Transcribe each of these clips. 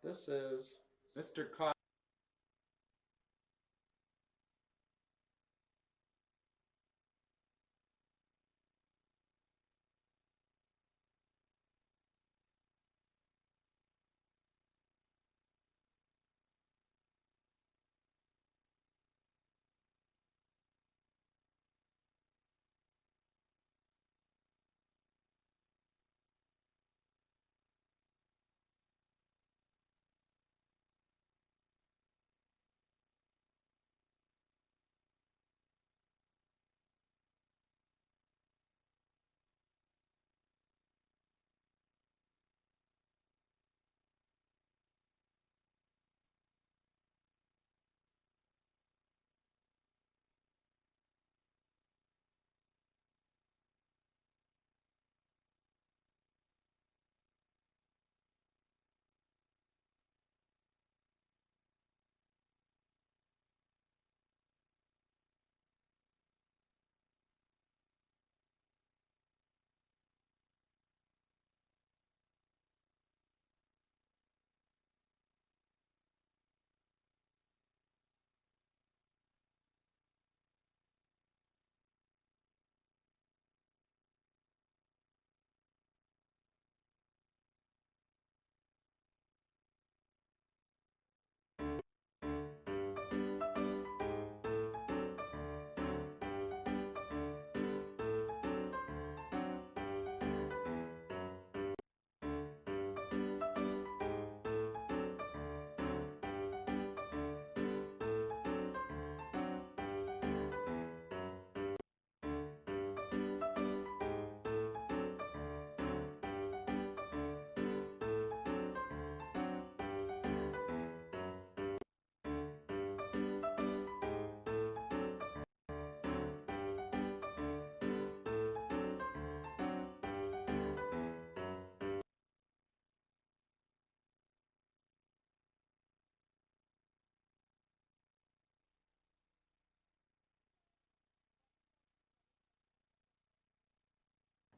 This is Mr. Coffee.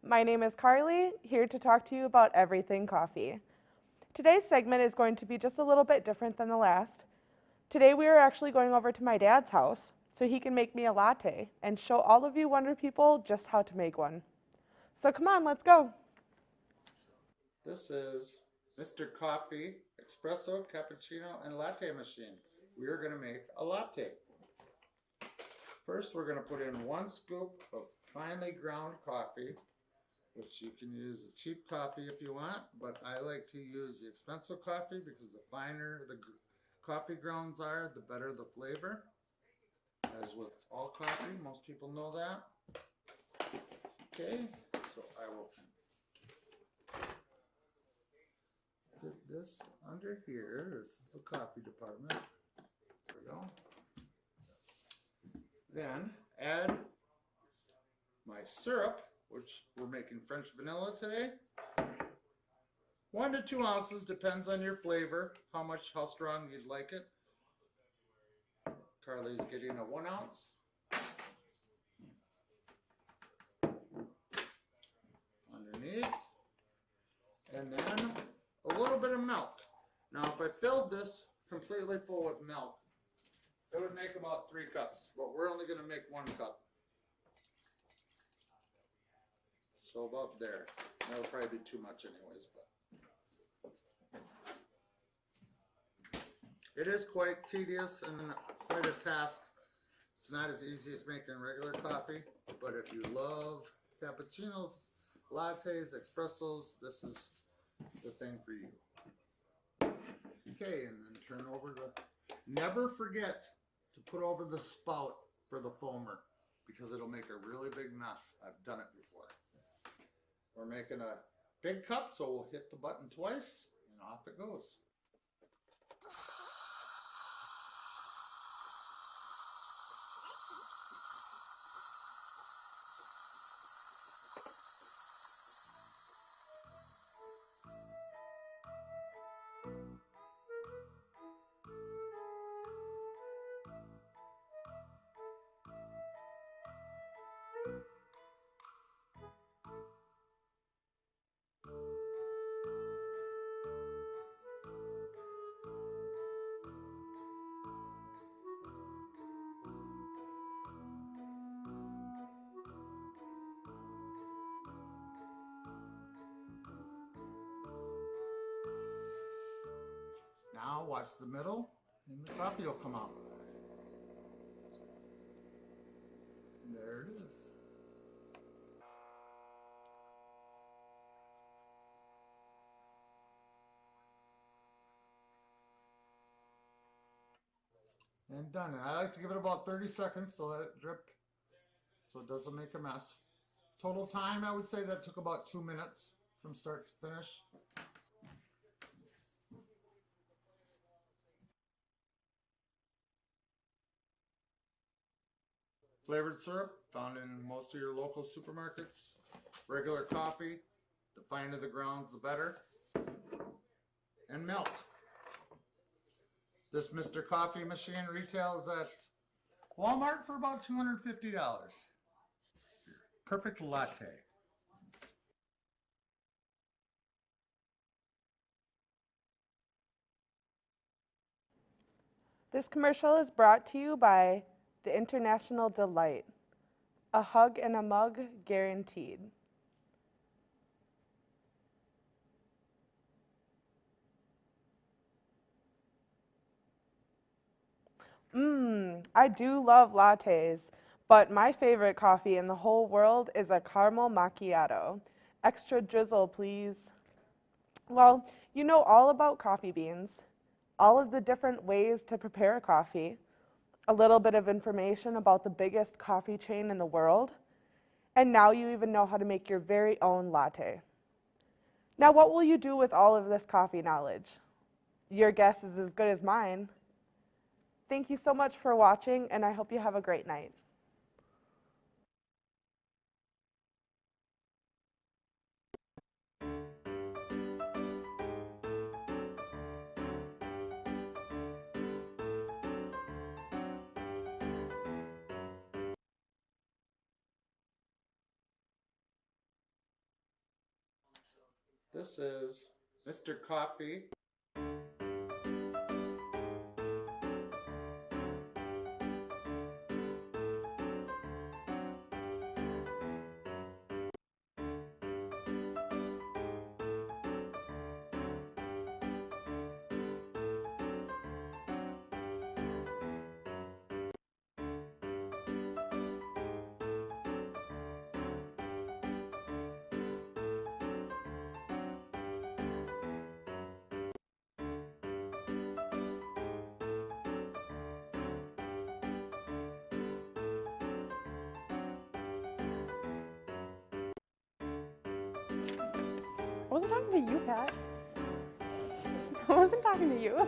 My name is Carly, here to talk to you about everything coffee. Today's segment is going to be just a little bit different than the last. Today we are actually going over to my dad's house so he can make me a latte and show all of you wonder people just how to make one. So come on, let's go. This is Mr. Coffee espresso, cappuccino, and latte machine. We are going to make a latte. First, we're going to put in 1 scoop of finely ground coffee, which you can use the cheap coffee if you want, but I like to use the expensive coffee because the finer the coffee grounds are, the better the flavor. As with all coffee, most people know that. Okay, so I will fit this under here. This is the coffee department. There we go. Then add my syrup, which we're making French vanilla today. 1 to 2 ounces, depends on your flavor, how strong you'd like it. Carly's getting a 1 ounce. Underneath. And then a little bit of milk. Now if I filled this completely full with milk, it would make about 3 cups, but we're only going to make 1 cup. So about there. That'll probably be too much anyways, but it is quite tedious and quite a task. It's not as easy as making regular coffee, but if you love cappuccinos, lattes, espressos, this is the thing for you. Okay, and then turn over never forget to put over the spout for the foamer because it'll make a really big mess. I've done it before. We're making a big cup, so we'll hit the button twice and off it goes. now watch the middle and the coffee will come out. There it is. And done. And I like to give it about 30 seconds so let it drip so it doesn't make a mess. Total time, I would say that took about 2 minutes from start to finish. Flavored syrup, found in most of your local supermarkets. Regular coffee, the finer the grounds, the better. And milk. This Mr. Coffee machine retails at Walmart for about $250. Perfect latte. This commercial is brought to you by the International Delight. A hug and a mug guaranteed. I do love lattes, but my favorite coffee in the whole world is a caramel macchiato. Extra drizzle, please. Well, you know all about coffee beans, all of the different ways to prepare a coffee, a little bit of information about the biggest coffee chain in the world, and now you even know how to make your very own latte. Now, what will you do with all of this coffee knowledge? Your guess is as good as mine. Thank you so much for watching, and I hope you have a great night. This is Mr. Coffee. I wasn't talking to you, Pat. I wasn't talking to you.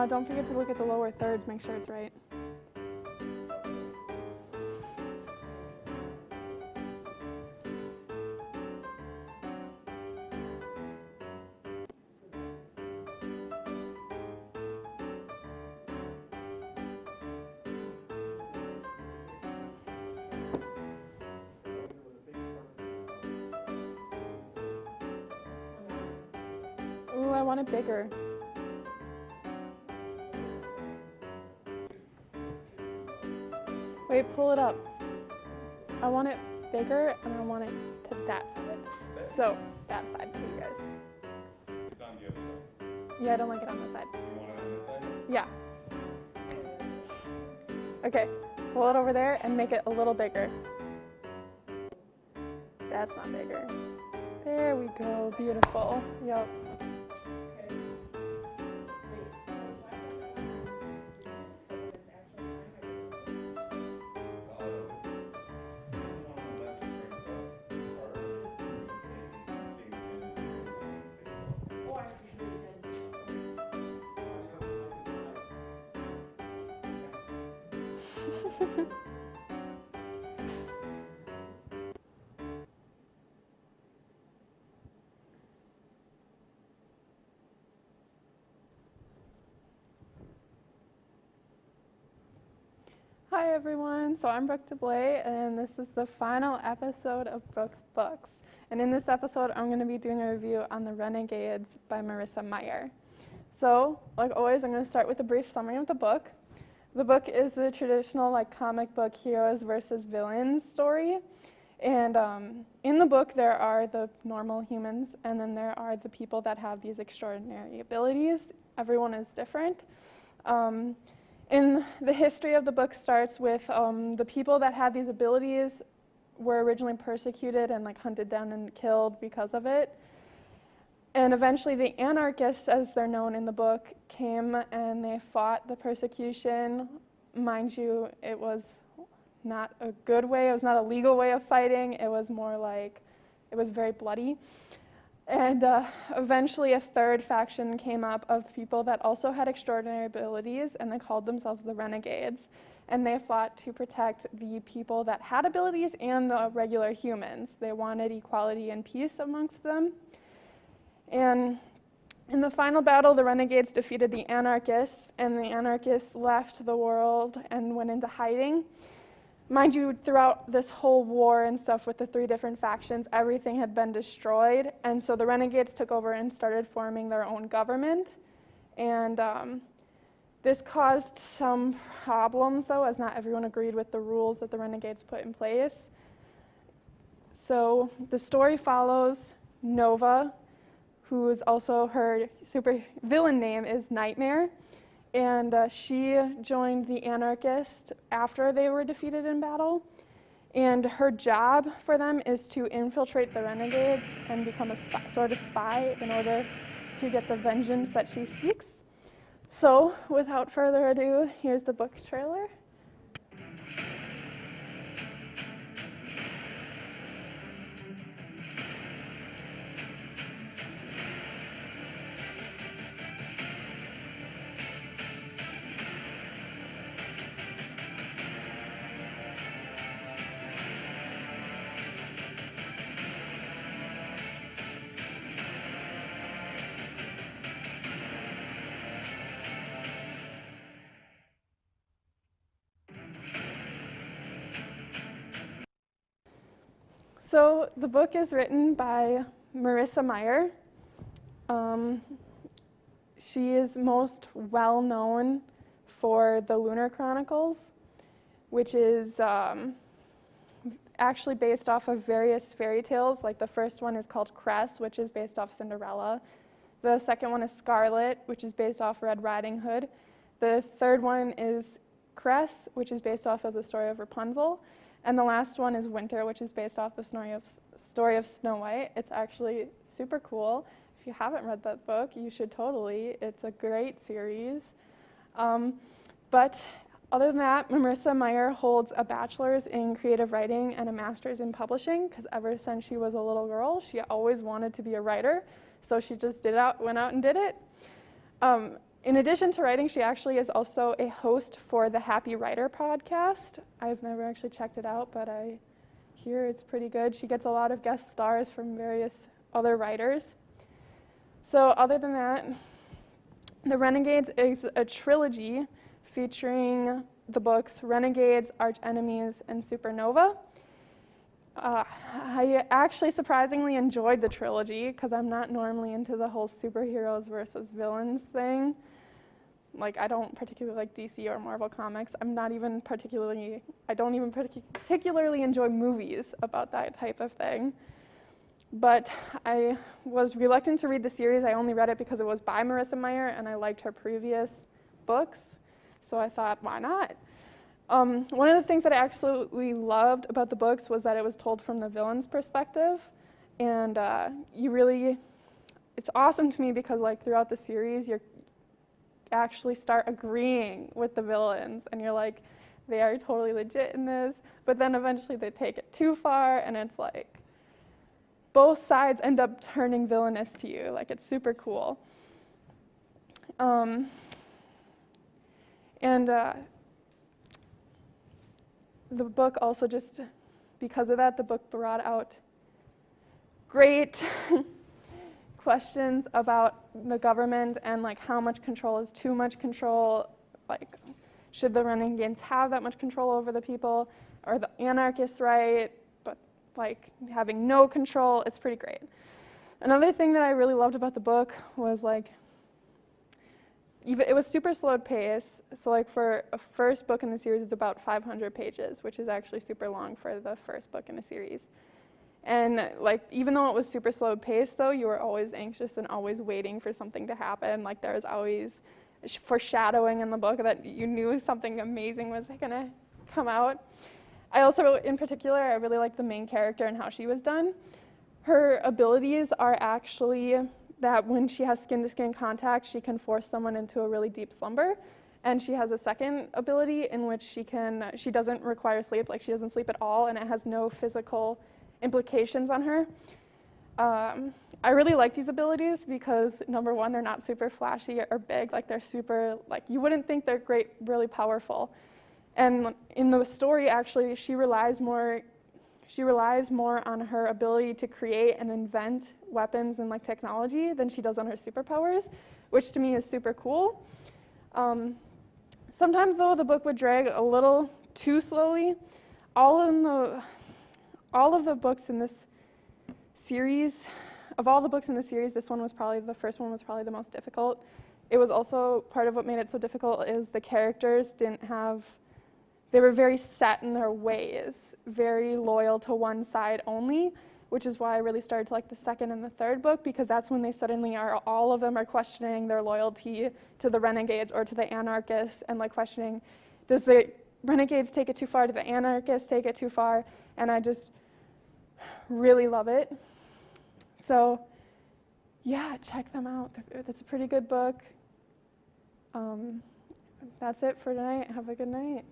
Don't forget to look at the lower thirds, make sure it's right. Ooh, I want it bigger. Wait, pull it up. I want it bigger and I want it to that side. So, that side to you guys. It's on the other side. Yeah, I don't like it on that side. You want it on this side? Yeah. Okay, pull it over there and make it a little bigger. That's not bigger. There we go, beautiful. Yep. Hi everyone, so I'm Brooke DeBlay and this is the final episode of Brooke's Books. And in this episode I'm going to be doing a review on The Renegades by Marissa Meyer. So, like always, I'm going to start with a brief summary of the book. The book is the traditional comic book heroes versus villains story. And in the book there are the normal humans and then there are the people that have these extraordinary abilities. Everyone is different. In the history of the book starts with the people that had these abilities were originally persecuted and hunted down and killed because of it. And eventually the anarchists, as they're known in the book, came and they fought the persecution. Mind you, it was not a good way, it was not a legal way of fighting, it was more it was very bloody. And eventually a third faction came up of people that also had extraordinary abilities, and they called themselves the Renegades. And they fought to protect the people that had abilities and the regular humans. They wanted equality and peace amongst them. And in the final battle, the Renegades defeated the anarchists, and the anarchists left the world and went into hiding. Mind you, throughout this whole war and stuff with the three different factions, everything had been destroyed, and so the Renegades took over and started forming their own government. And this caused some problems, though, as not everyone agreed with the rules that the Renegades put in place. So the story follows Nova, who is also her super villain name is Nightmare. And she joined the anarchists after they were defeated in battle. And her job for them is to infiltrate the Renegades and become a sort of spy in order to get the vengeance that she seeks. So, without further ado, here's the book trailer. So the book is written by Marissa Meyer. She is most well known for the Lunar Chronicles, which is actually based off of various fairy tales. Like the first one is called Cress, which is based off Cinderella. The second one is Scarlet, which is based off Red Riding Hood. The third one is Cress, which is based off of the story of Rapunzel. And the last one is Winter, which is based off the story of Snow White. It's actually super cool. If you haven't read that book, you should totally. It's a great series. But other than that, Marissa Meyer holds a bachelor's in creative writing and a master's in publishing, because ever since she was a little girl, she always wanted to be a writer. So she just went out and did it. In addition to writing, she actually is also a host for the Happy Writer podcast. I've never actually checked it out, but I hear it's pretty good. She gets a lot of guest stars from various other writers. So other than that, The Renegades is a trilogy featuring the books Renegades, Arch Enemies, and Supernova. I actually surprisingly enjoyed the trilogy because I'm not normally into the whole superheroes versus villains thing. I don't particularly like DC or Marvel comics. I don't even particularly enjoy movies about that type of thing. But I was reluctant to read the series. I only read it because it was by Marissa Meyer and I liked her previous books. So I thought, why not? One of the things that I absolutely loved about the books was that it was told from the villain's perspective. And it's awesome to me because throughout the series, you actually start agreeing with the villains. And you're like, they are totally legit in this. But then eventually they take it too far and it's both sides end up turning villainous to you. It's super cool. The book also because of that, the book brought out great questions about the government and how much control is too much control. Should the renegades have that much control over the people? Are the anarchists right? But like having no control, it's pretty great. Another thing that I really loved about the book was like, it was super slow pace. So like for a first book in the series, it's about 500 pages, which is actually super long for the first book in a series. And like, even though it was super slow paced though, you were always anxious and always waiting for something to happen. Like there was always foreshadowing in the book that you knew something amazing was gonna come out. I also, in particular, I really liked the main character and how she was done. Her abilities are actually that when she has skin-to-skin contact, she can force someone into a really deep slumber. And she has a second ability in which she doesn't require sleep, like she doesn't sleep at all, and it has no physical implications on her. I really like these abilities because, number one, they're not super flashy or big, like they're super, like you wouldn't think they're great, really powerful. And in the story, actually, she relies more on her ability to create and invent weapons and like technology than she does on her superpowers, which to me is super cool. Sometimes though, the book would drag a little too slowly. All of the books in this series, of all the books in the series, the first one was probably the most difficult. It was also part of what made it so difficult is the characters they were very set in their ways, very loyal to one side only, which is why I really started to like the second and the third book, because that's when they suddenly all of them are questioning their loyalty to the renegades or to the anarchists, and like questioning, does the renegades take it too far? Do the anarchists take it too far? And I just really love it. So yeah, check them out. It's a pretty good book. That's it for tonight. Have a good night.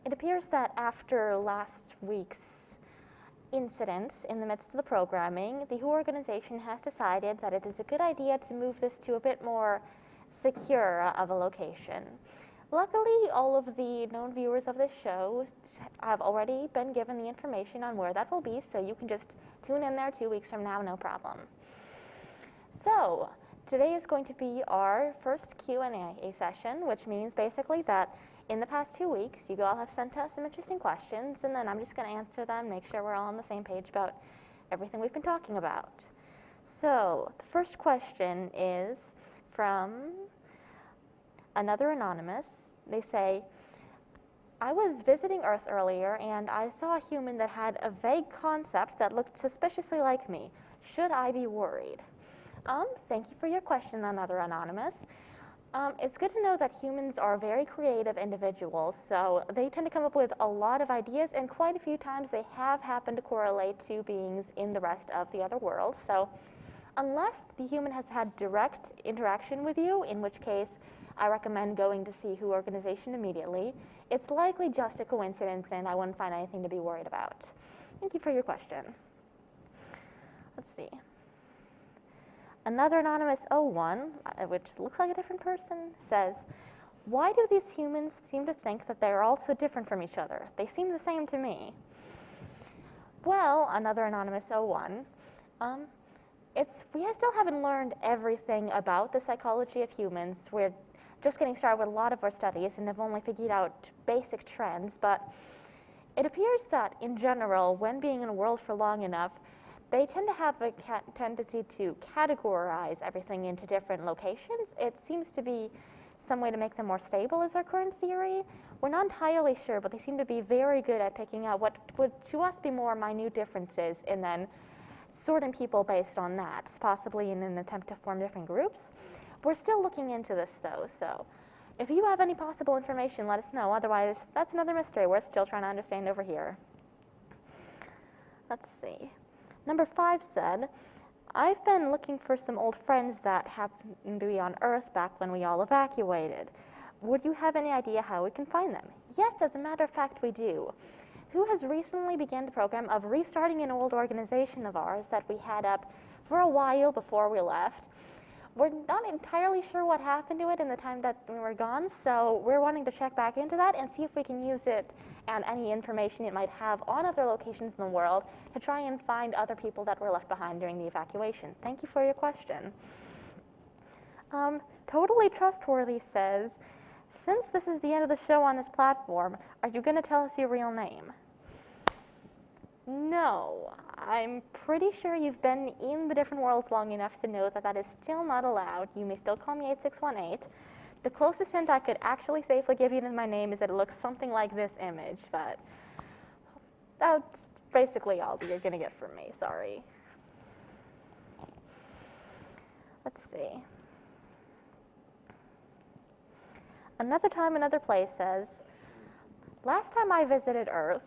It appears that after last week's incident in the midst of the programming, the WHO organization has decided that it is a good idea to move this to a bit more secure of a location. Luckily, all of the known viewers of this show have already been given the information on where that will be, so you can just tune in there 2 weeks from now, no problem. So, today is going to be our first Q&A session, which means basically that in the past 2 weeks, you all have sent us some interesting questions, and then I'm just going to answer them, make sure we're all on the same page about everything we've been talking about. So, the first question is from another anonymous. They say, I was visiting Earth earlier, and I saw a human that had a vague concept that looked suspiciously like me. Should I be worried? Thank you for your question, another anonymous. It's good to know that humans are very creative individuals, so they tend to come up with a lot of ideas, and quite a few times they have happened to correlate to beings in the rest of the other world. So unless the human has had direct interaction with you, in which case I recommend going to see WHO organization immediately, it's likely just a coincidence and I wouldn't find anything to be worried about. Thank you for your question. Let's see. Another anonymous 01, which looks like a different person, says, why do these humans seem to think that they're all so different from each other? They seem the same to me. Well, another anonymous 01, we still haven't learned everything about the psychology of humans. We're just getting started with a lot of our studies and have only figured out basic trends, but it appears that in general, when being in a world for long enough, they tend to have a tendency to categorize everything into different locations. It seems to be some way to make them more stable is our current theory. We're not entirely sure, but they seem to be very good at picking out what would to us be more minute differences and then sorting people based on that, possibly in an attempt to form different groups. We're still looking into this though, so if you have any possible information, let us know. Otherwise, that's another mystery we're still trying to understand over here. Let's see. Number 5 said, I've been looking for some old friends that happened to be on Earth back when we all evacuated. Would you have any idea how we can find them? Yes, as a matter of fact, we do. WHO has recently begun the program of restarting an old organization of ours that we had up for a while before we left. We're not entirely sure what happened to it in the time that we were gone, so we're wanting to check back into that and see if we can use it and any information it might have on other locations in the world to try and find other people that were left behind during the evacuation. Thank you for your question. Totally Trustworthy says, since this is the end of the show on this platform, are you going to tell us your real name? No, I'm pretty sure you've been in the different worlds long enough to know that that is still not allowed. You may still call me 8618. The closest hint I could actually safely give you to my name is that it looks something like this image, but that's basically all that you're going to get from me, sorry. Let's see. Another Time, Another Place says, last time I visited Earth,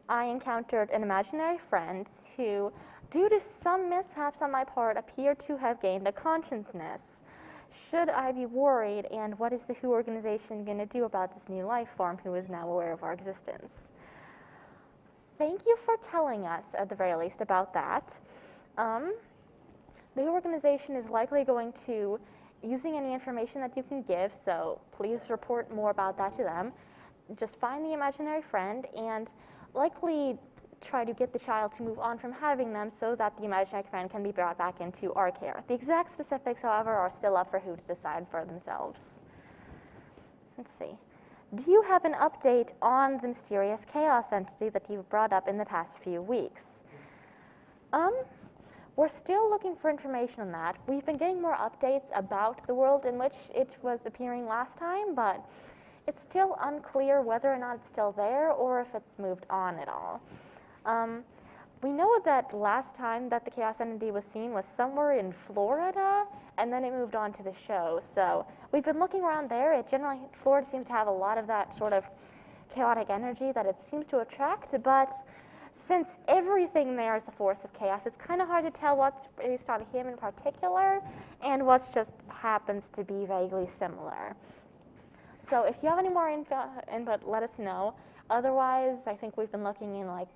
I encountered an imaginary friend who, due to some mishaps on my part, appeared to have gained a consciousness. Should I be worried, and what is the WHO organization going to do about this new life form who is now aware of our existence? Thank you for telling us, at the very least, about that. The WHO organization is likely going to, using any information that you can give, so please report more about that to them. Just find the imaginary friend and likely try to get the child to move on from having them so that the imaginary friend can be brought back into our care. The exact specifics, however, are still up for WHO to decide for themselves. Let's see. Do you have an update on the mysterious chaos entity that you've brought up in the past few weeks? We're still looking for information on that. We've been getting more updates about the world in which it was appearing last time, but it's still unclear whether or not it's still there or if it's moved on at all. We know that last time that the chaos entity was seen was somewhere in Florida, and then it moved on to the show. So we've been looking around there. Florida seems to have a lot of that sort of chaotic energy that it seems to attract, but since everything there is a force of chaos, it's kind of hard to tell what's based on him in particular and what's just happens to be vaguely similar. So if you have any more input, let us know. Otherwise, I think we've been looking in like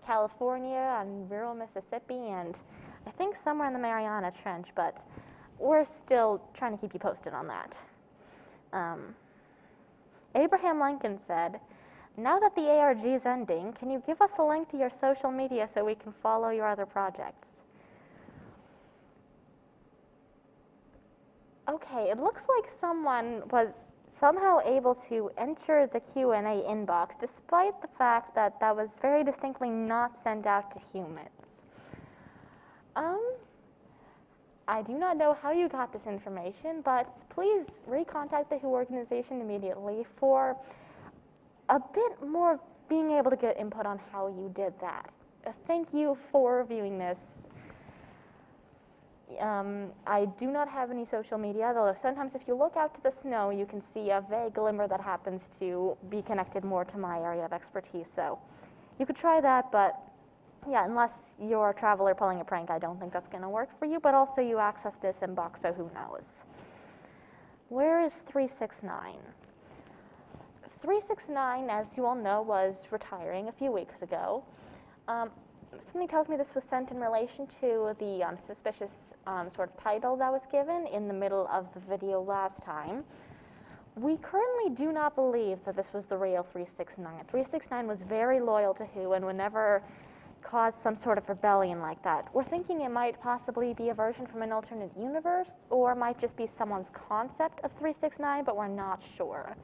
California and rural Mississippi and I think somewhere in the Mariana Trench, but we're still trying to keep you posted on that. Abraham Lincoln said, now that the ARG is ending, can you give us a link to your social media so we can follow your other projects? Okay, it looks like someone was somehow able to enter the Q&A inbox despite the fact that that was very distinctly not sent out to humans. I do not know how you got this information, but please recontact the WHO organization immediately for a bit more being able to get input on how you did that. Thank you for viewing this. I do not have any social media, though sometimes if you look out to the snow, you can see a vague glimmer that happens to be connected more to my area of expertise. So you could try that, but yeah, unless you're a traveler pulling a prank, I don't think that's going to work for you. But also, you access this inbox, so who knows? Where is 369? 369, as you all know, was retiring a few weeks ago. Something tells me this was sent in relation to the suspicious sort of title that was given in the middle of the video last time. We currently do not believe that this was the real 369. 369 was very loyal to Who and would never cause some sort of rebellion like that. We're thinking it might possibly be a version from an alternate universe, or might just be someone's concept of 369, but we're not sure.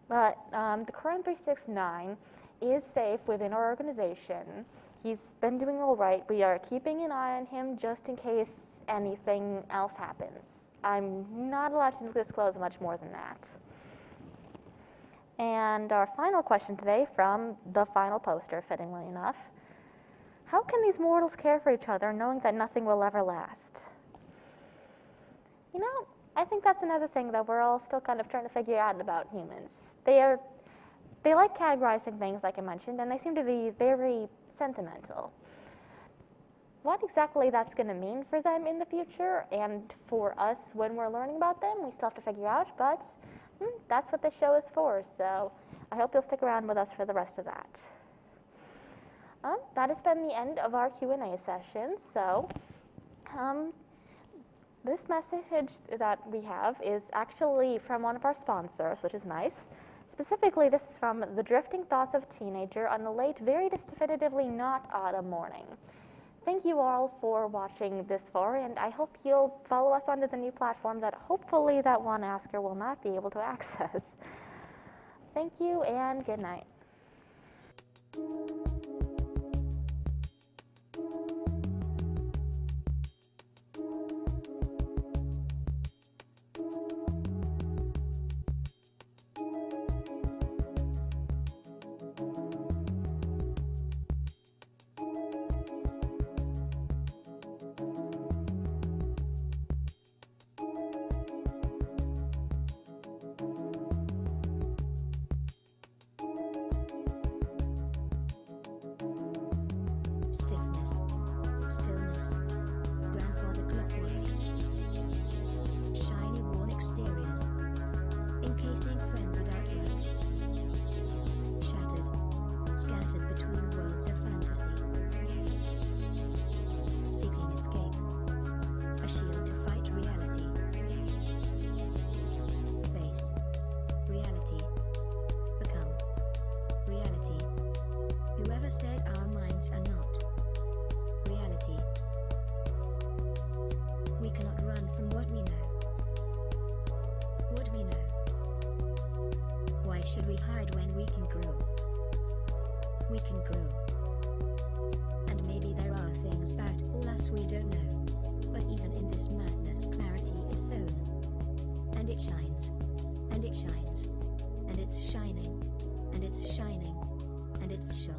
But the current 369 is safe within our organization. He's been doing all right. We are keeping an eye on him just in case anything else happens. I'm not allowed to disclose much more than that. And our final question today from the final poster, fittingly enough. How can these mortals care for each other knowing that nothing will ever last? You know, I think that's another thing that we're all still kind of trying to figure out about humans. They like categorizing things, like I mentioned, and they seem to be very sentimental. What exactly that's going to mean for them in the future, and for us when we're learning about them, we still have to figure out, but that's what this show is for, so I hope you'll stick around with us for the rest of that. That has been the end of our Q&A session, so this message that we have is actually from one of our sponsors, which is nice. Specifically, this is from The Drifting Thoughts of a Teenager on a late, very definitively not autumn morning. Thank you all for watching this far, and I hope you'll follow us onto the new platform that hopefully that one asker will not be able to access. Thank you, and good night. Stiffness, stillness, grandfather clockwork, shiny worn exteriors, encasing frenzied outlook, shattered, scattered between worlds of fantasy, seeking escape, a shield to fight reality, face, reality, become, reality, whoever said our minds are not reality. We cannot run from what we know. What we know. Why should we hide when we can grow? We can grow. And maybe there are things about all us we don't know. But even in this madness, clarity is sown. And it shines. And it shines. And it's shining. And it's shining. And it's shone.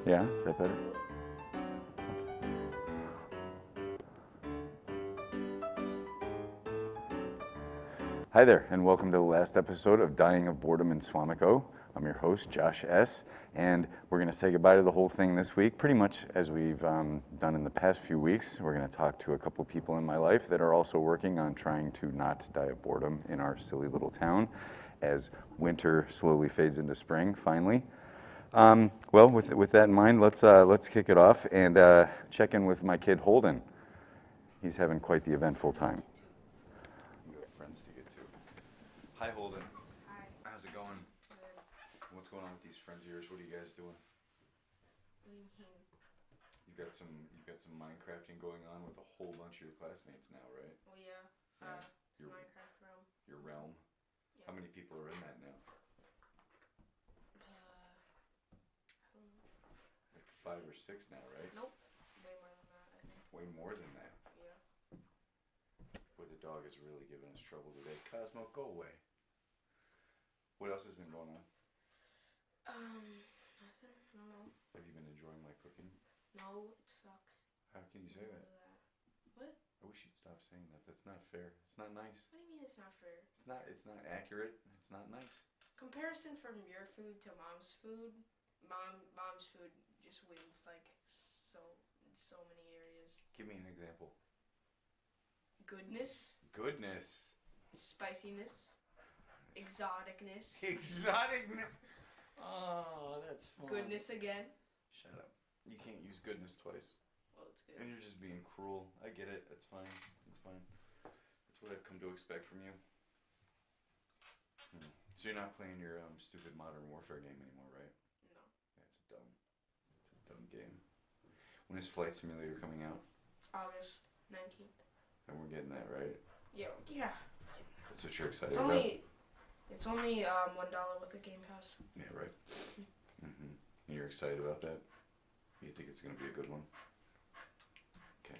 Yeah, is that better? Hi there, and welcome to the last episode of Dying of Boredom in Swamico. I'm your host, Josh S., and we're going to say goodbye to the whole thing this week, pretty much as we've done in the past few weeks. We're going to talk to a couple people in my life that are also working on trying to not die of boredom in our silly little town as winter slowly fades into spring, finally. Well, with that in mind, let's kick it off and check in with my kid, Holden. He's having quite the eventful time. Friends to get to. Hi, Holden. Hi. How's it going? Good. What's going on with these friends of yours? What are you guys doing? What do you mean? You got some Minecrafting going on with a whole bunch of your classmates now, right? Well, yeah. Yeah. It's Your- Minecraft realm. Your realm. Yeah. How many people are in that now? I don't know. Like 5 or 6 now, right? Nope. Way more than that, I think. Way more than that. Yeah. Boy, the dog is really giving us trouble today. Cosmo, go away. What else has been going on? Nothing. I don't know. Have you been enjoying my cooking? No, it sucks. How can you say that? What? I wish you'd stop saying that. That's not fair. It's not nice. What do you mean it's not fair? It's not accurate. It's not nice. Comparison from your food to mom's food. Mom's food just wins like so many areas. Give me an example. Goodness, Goodness. spiciness, exoticness, Exoticness. Oh, that's fun. goodness again. Shut up. You can't use goodness twice. Well, it's good. And you're just being cruel. I get it. That's fine. It's fine. That's what I've come to expect from you. So you're not playing your stupid Modern Warfare game anymore, right? No. That's dumb. It's a dumb game. When is Flight Simulator coming out? August 19th. And we're getting that, right? Yeah. That's what you're excited It's about? It's only $1 with a Game Pass. Yeah, right. Mm-hmm. You're excited about that? You think it's going to be a good one? Okay.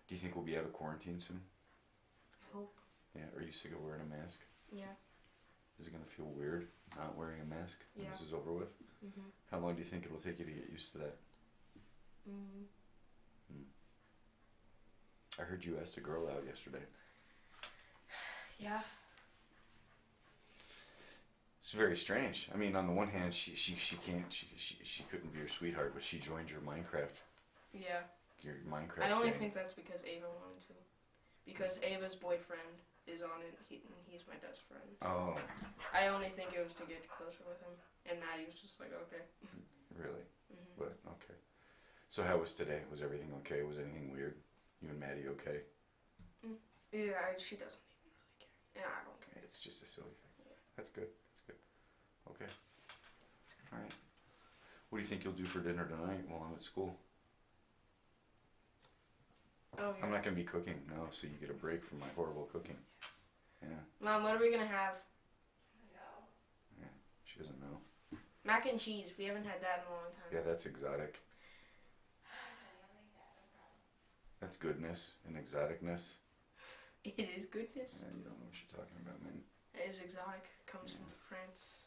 Do you think we'll be out of quarantine soon? I hope. Yeah. Are you sick of wearing a mask? Yeah. Is it going to feel weird not wearing a mask when Yeah. this is over with? Mhm. How long do you think it'll take you to get used to that? Mhm. I heard you asked a girl out yesterday. Yeah. It's very strange. I mean, on the one hand, she couldn't be your sweetheart, but she joined your Minecraft I only gang. think that's because Ava wanted to. Because Ava's boyfriend is on it, and he's my best friend. Oh, I only think it was to get closer with him. And Maddie was just like, okay. really? Mhm. But okay. So how was today? Was everything okay? Was anything weird? You and Maddie okay? Yeah, she doesn't even really care. And I don't care. It's just a silly thing. Yeah. That's good. That's good. Okay. All right. What do you think you'll do for dinner tonight while I'm at school? Oh, yeah. I'm not gonna be cooking, no, so you get a break from my horrible cooking. Yeah, Mom, what are we going to have? she doesn't know. Mac and cheese. We haven't had that in a long time. Yeah, that's exotic. That's goodness and exoticness. It is goodness. Yeah, you don't know what you're talking about, man. It is exotic. Comes from France.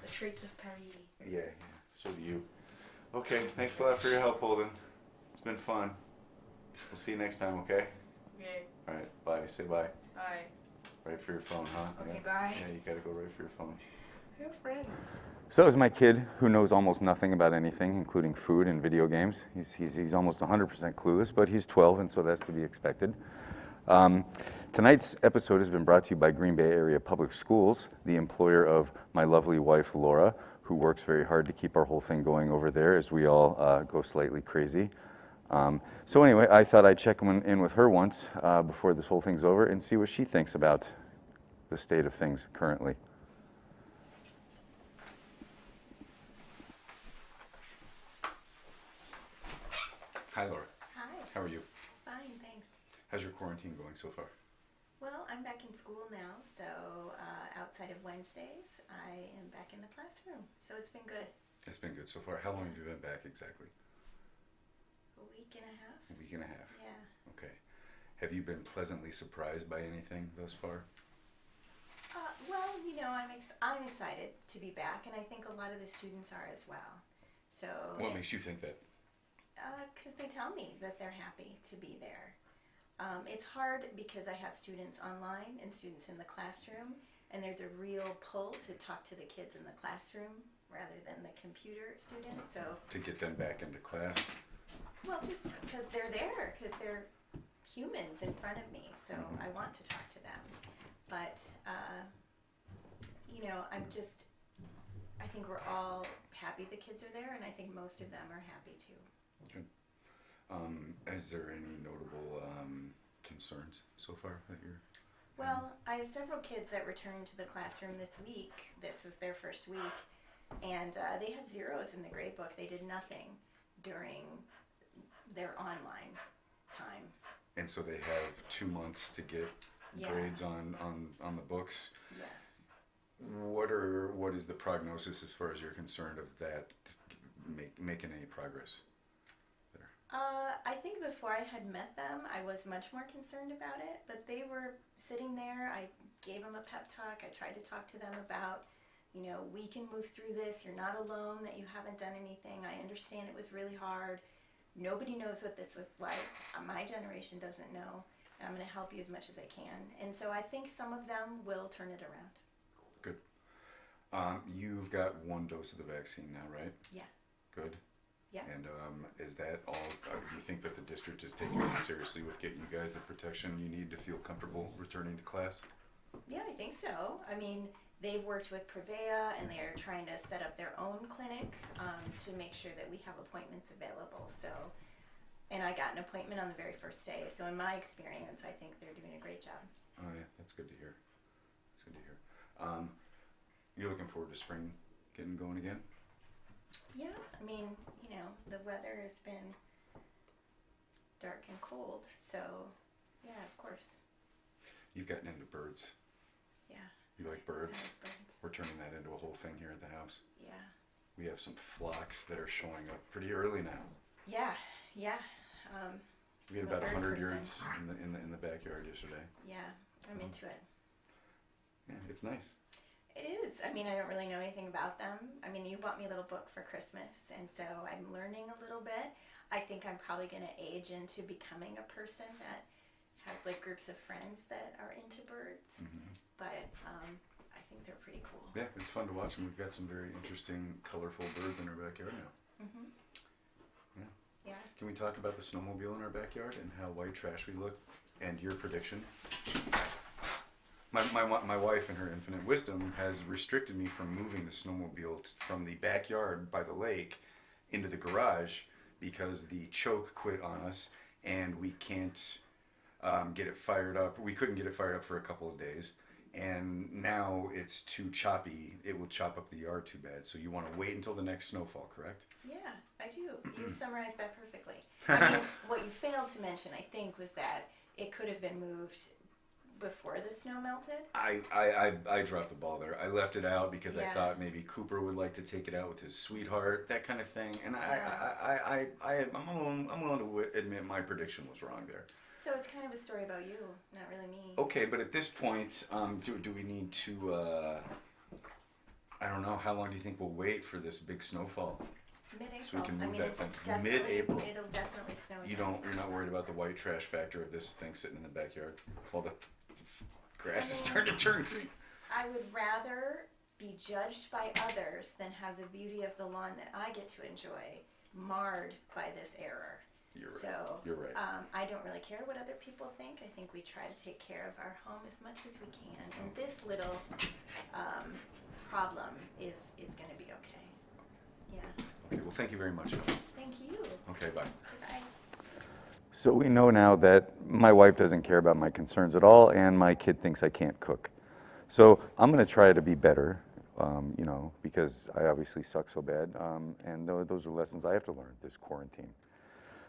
The Straits of Paris. Yeah, so do you. Okay, thanks a lot for your help, Holden. It's been fun. We'll see you next time, okay? Okay. All right, bye. Say bye. Bye. Right for your phone, huh? Okay, Yeah. bye. Yeah, you gotta go right for your phone. We have friends. So that was my kid who knows almost nothing about anything, including food and video games. He's almost 100% clueless, but he's 12, and so that's to be expected. Tonight's episode has been brought to you by Green Bay Area Public Schools, the employer of my lovely wife, Laura, who works very hard to keep our whole thing going over there as we all go slightly crazy. So anyway, I thought I'd check in with her once before this whole thing's over and see what she thinks about the state of things currently. Hi, Laura. Hi. How are you? Fine, thanks. How's your quarantine going so far? Well, I'm back in school now, so outside of Wednesdays, I am back in the classroom. So it's been good. It's been good so far. How long have you been back exactly? A week and a half? A week and a half. Yeah. Okay. Have you been pleasantly surprised by anything thus far? Well, You know, I'm excited to be back, and I think a lot of the students are as well. So What makes you think that? because they tell me that they're happy to be there. It's hard because I have students online and students in the classroom, and there's a real pull to talk to the kids in the classroom rather than the computer students. So To get them back into class? well, just because they're there, because they're humans in front of me, so I want to talk to them. But you know, I think we're all happy the kids are there, and I think most of them are happy too. Good. Is there any notable concerns so far that you're... Well, I have several kids that returned to the classroom this week. This was their first week, and they have zeros in the grade book. They did nothing during their online time. And so they have 2 months to get Yeah. grades on the books. Yeah. What is the prognosis as far as you're concerned of that making any progress there? I think before I had met them, I was much more concerned about it, but they were sitting there. I gave them a pep talk. I tried to talk to them about, you know, we can move through this. You're not alone, that you haven't done anything. I understand it was really hard. Nobody knows what this was like. My generation doesn't know. And I'm going to help you as much as I can. And so I think some of them will turn it around. Good. You've got 1 dose of the vaccine now, right? Yeah. Good. Yeah. And is that all? Do you think that the district is taking this seriously with getting you guys the protection you need to feel comfortable returning to class? Yeah, I think so. I mean, they've worked with Prevea, and they're trying to set up their own clinic to make sure that we have appointments available. So, and I got an appointment on the very first day. So in my experience, I think they're doing a great job. Oh yeah, that's good to hear. That's good to hear. You're looking forward to spring getting going again? Yeah, I mean, you know, the weather has been dark and cold, so yeah, of course. You've gotten into birds. Yeah. You like birds? I like birds. We're turning that into a whole thing here at the house. Yeah. We have some flocks that are showing up pretty early now. Yeah, yeah. We had I'm a about bird 100 person. yurds in the backyard yesterday. Yeah, I'm into it. Yeah, it's nice. It is. I mean, I don't really know anything about them. I mean, you bought me a little book for Christmas, and so I'm learning a little bit. I think I'm probably going to age into becoming a person that has like groups of friends that are into birds. But I think they're pretty cool. Yeah, it's fun to watch, and we've got some very interesting, colorful birds in our backyard now. Yeah. Yeah. Can we talk about the snowmobile in our backyard and how white trash we look, and your prediction? My wife, in her infinite wisdom, has restricted me from moving the snowmobile from the backyard by the lake into the garage because the choke quit on us, and we can't get it fired up. We couldn't get it fired up for a couple of days, and now it's too choppy. It will chop up the yard too bad. So you want to wait until the next snowfall, correct? Yeah, I do. You summarized that perfectly. I mean, what you failed to mention, I think, was that it could have been moved before the snow melted. I dropped the ball there. I left it out because I Yeah. thought maybe Cooper would like to take it out with his sweetheart, that kind of thing. And I'm willing to admit my prediction was wrong there. So it's kind of a story about you, not really me. Okay, but at this point, do we need to? I don't know. How long do you think we'll wait for this big snowfall? Mid-April. So we can I move mean, that it's thing definitely- mid-April. It'll definitely snow. You're not worried about the white trash factor of this thing sitting in the backyard while the grass is starting to turn green. I would rather be judged by others than have the beauty of the lawn that I get to enjoy marred by this error. You're right. So You're right. I don't really care what other people think. I think we try to take care of our home as much as we can, and this little problem is going to be okay. Yeah. Okay. Well, thank you very much. Thank you. Okay. Bye. Goodbye. So we know now that my wife doesn't care about my concerns at all, and my kid thinks I can't cook. So I'm going to try to be better, because I obviously suck so bad, and those are lessons I have to learn this quarantine.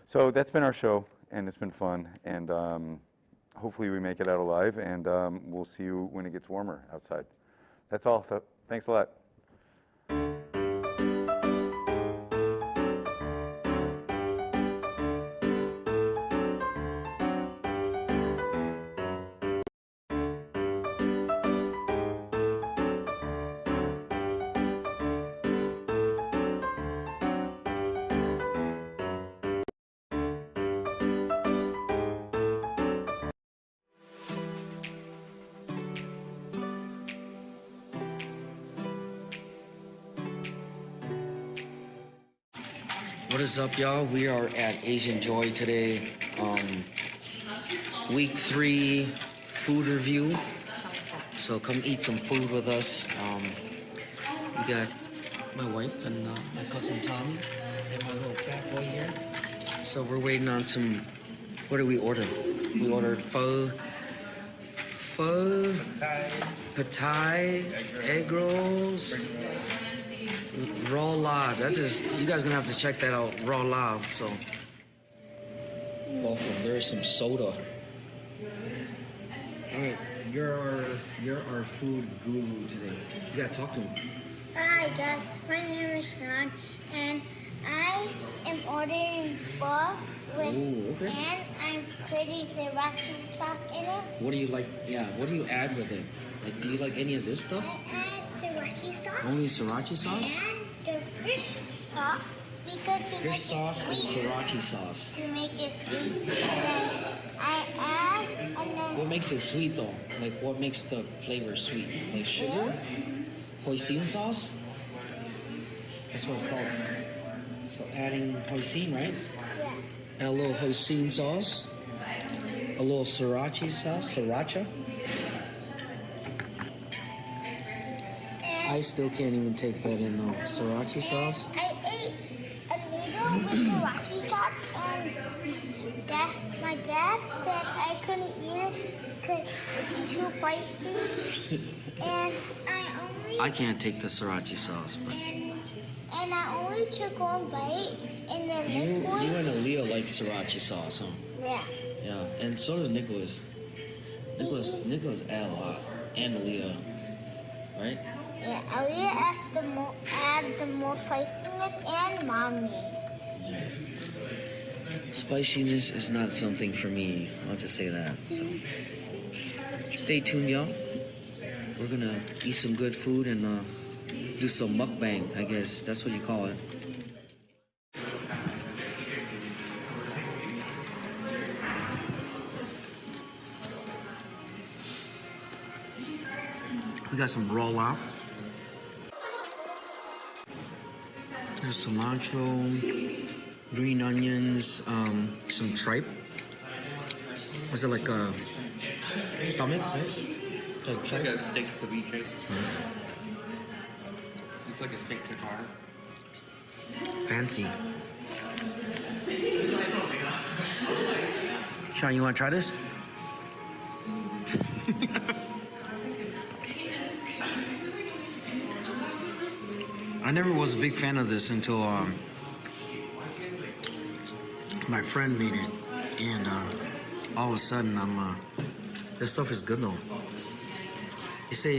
So that's been our show, and it's been fun, and hopefully we make it out alive, and we'll see you when it gets warmer outside. That's all. Thanks a lot. What is up, y'all? We are at Asian Joy today. Week 3 food review. So come eat some food with us. We got my wife and my cousin Tommy and my little fat boy here. So we're waiting on some. What did we order? We ordered pho, pad thai, egg rolls. Raw La. That's just, you guys gonna have to check that out. Raw La. So, welcome. There's some soda. All right, you're our food guru today. You gotta talk to him. Hi guys, my name is Sean, and I am ordering pho with, Ooh, okay. and I'm putting the sriracha sauce in it. What do you like? Yeah. What do you add with it? Like, do you like any of this stuff? I add sriracha sauce. Only sriracha sauce? And the fish sauce, because to make Fish sauce it and sweet. sriracha sauce. To make it sweet, and then I add, and then What makes it sweet though? Like, what makes the flavor sweet? Like sugar? Hoisin sauce? That's what it's called. So adding hoisin, right? yeah, A little hoisin sauce. A little sriracha sauce. Sriracha. I still can't even take that in though. Sriracha sauce. I ate a noodle with sriracha sauce, and my dad said I couldn't eat it because it's too spicy. And I can't take the sriracha sauce, but and I only took one bite, and the you liquid. and Aaliyah like sriracha sauce, huh? Yeah. Yeah, and so does Nicholas. Nicholas add a lot, and Aaliyah, right? Yeah, Aaliyah add the more spiciness, and mommy. Yeah. Spiciness is not something for me. I'll just say that. So, stay tuned, y'all. We're gonna eat some good food and do some mukbang. I guess that's what you call it. We got some raw lap. There's cilantro, green onions, some tripe. Was it like a stomach, right? Like It's tripe? like a steak ceviche. It's like a steak tartare. Fancy. Sean, you want to try this? I never was a big fan of this until my friend made it, and all of a sudden this stuff is good though. They say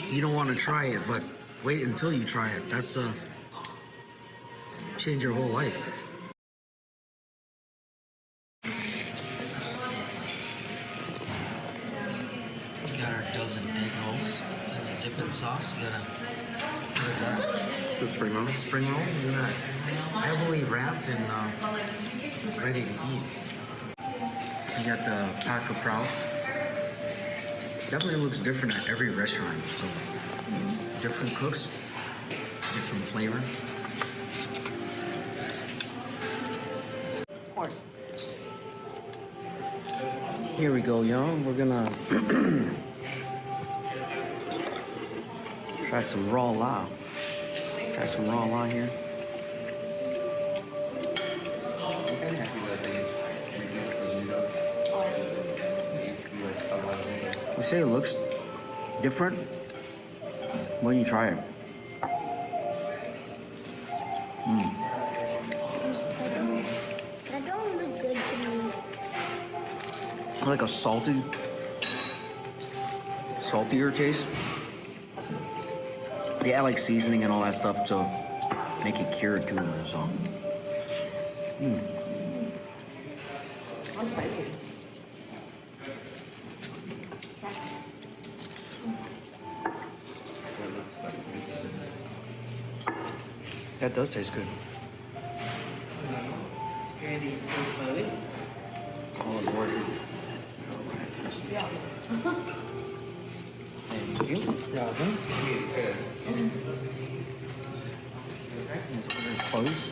you don't want to try it, but wait until you try it. That's change your whole life. We got our dozen egg rolls. Dip in sauce. You got what is that? The spring roll. Spring roll. We're not heavily wrapped and ready to eat. You got the pat caprao. Definitely looks different at every restaurant. So different cooks, different flavor. Here we go, y'all. We're gonna try some raw la. Try some raw la here. You say it looks different when you try it. That don't look good to me. Like a saltier taste. They add like seasoning and all that stuff to make it cure too. So. That does taste good. Ready to first. All aboard. Thank you. Fuzz.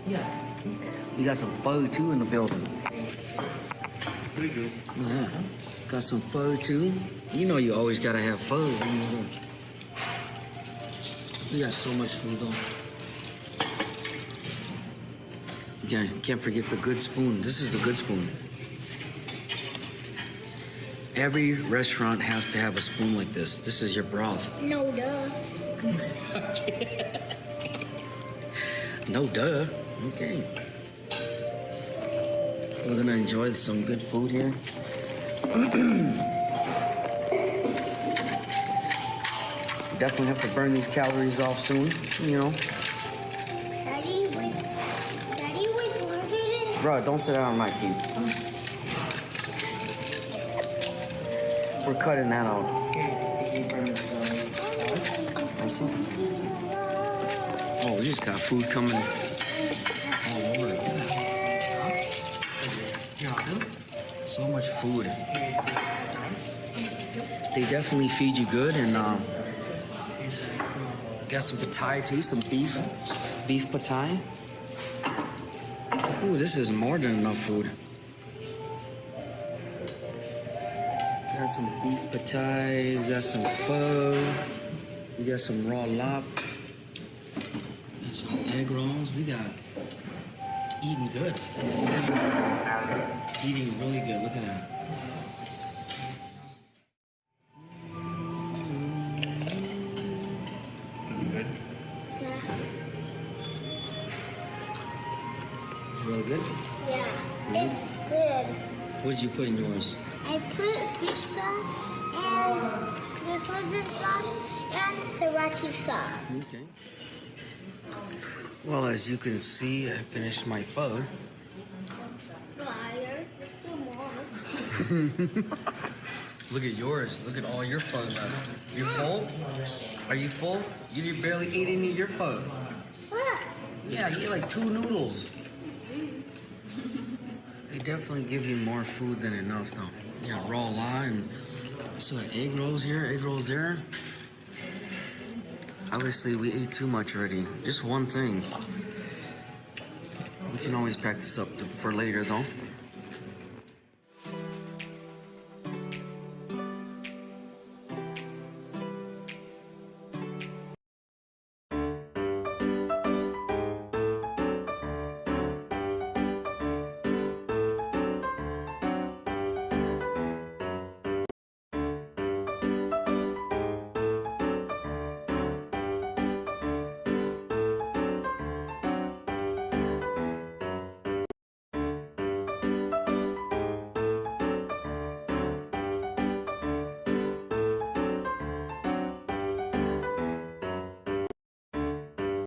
Yeah. We got some pho too in the building. Pretty good. Yeah. Got some pho too. You know you always gotta have pho. We got so much food though. You can't forget the good spoon. This is the good spoon. Every restaurant has to have a spoon like this. This is your broth. No, duh. No duh. Okay. We're gonna enjoy some good food here. Definitely have to burn these calories off soon, you know. Daddy, wait, what did it? Bro, don't sit down on my feet. We're cutting that out. What's up? Oh, we just got food coming all over. So much food. They definitely feed you good, and got some pad thai too, some beef pad thai. Ooh, this is more than enough food. Got some beef pad thai, we got some pho, we got some raw lap, got some egg rolls. We got eating good. Eating really good. Look at that. Good. Yeah. Really good? Yeah, it's good. What did you put in yours? I put fish sauce and the sauce and sriracha sauce. Okay. Well, as you can see, I finished my pho. Liar. Come on. Look at yours. Look at all your pho left. You full? Are you full? You barely ate any of your pho. Look. Yeah, you ate like 2 noodles. They definitely give you more food than enough, though. Yeah, raw la and so egg rolls here, egg rolls there. Obviously, we ate too much already. Just one thing. We can always pack this up for later, though.